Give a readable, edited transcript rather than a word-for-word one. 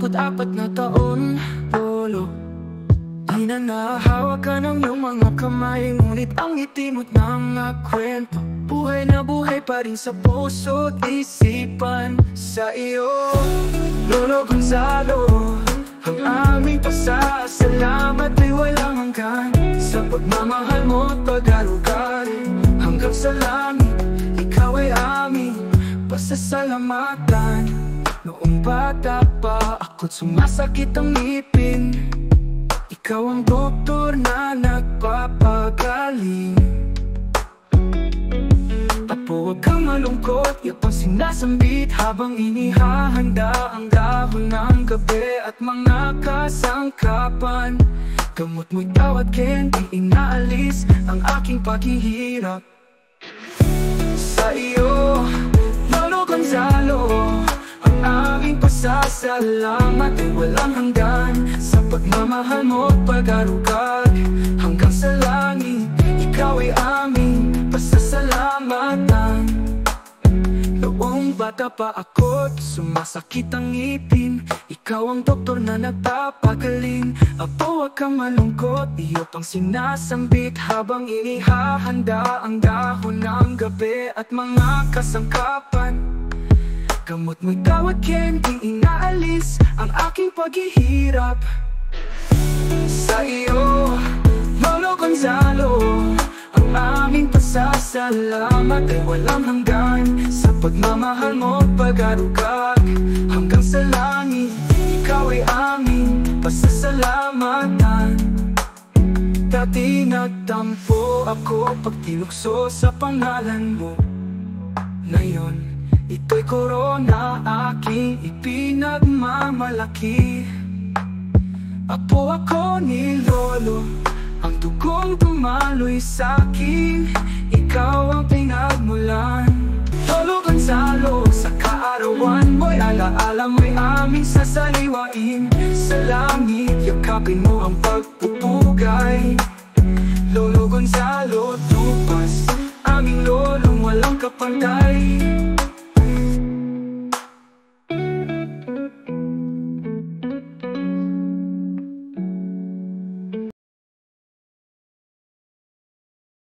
54 na taon, lolo. Di na nahahawak ka ng iyong mga kamay, ngunit ang ngiti mo't mga kwento buhay na buhay pa rin sa puso't isipan. Sa iyo, Lolo Gonzalo, ang aming pasasalamat ay walang hanggan sa pagmamahal mo't pag-arugal. Hanggang sa langit, ikaw ay aming pasasalamatan. Noong bata pa ako't sumasakit ang ngipin, ikaw ang doktor na nagpapagaling. Apo, huwag kang malungkot, iyong pang sinasambit habang inihahanda ang dahon ng gabi at mga kasangkapan. Gamot mo'y tawad, di inaalis ang aking paghihirap. Sa iyo, Lolo Gonzalo, ang aming pasasalamat ay walang hanggan sa pagmamahal mo't pag-arugal. Hanggang sa langit, ikaw ay aming pasasalamatan. Noong bata pa ako't sumasakit ang ngipin, ikaw ang doktor na nagpapagaling. Apo, huwag kang malungkot, iyo pang sinasambit habang inihahanda ang dahon ng gabi at mga kasangkapan. Gamot mo'y tawad, di inaalis ang aking paghihirap. Sa iyo, Lolo Gonzalo, ang aming pasasalamat ay walang hanggan sa pagmamahal mo't pag-arugal. Hanggang sa langit, ikaw ay aming pasasalamatan. Dati nagtampo ako pag tinukso sa pangalan mo. Ngayon, ito'y korona aking ipinagmamalaki. Apo, ako ni Lolo, ang dugong dumaloy sa'kin, ikaw ang pinagmulan. Lolo Gonzalo, sa kaarawan mo'y alaala mo'y aming sasaliwain. Sa langit, yakapin mo ang pagpupugay. Lolo Gonzalo, tupas, aming lolong walang kapantay.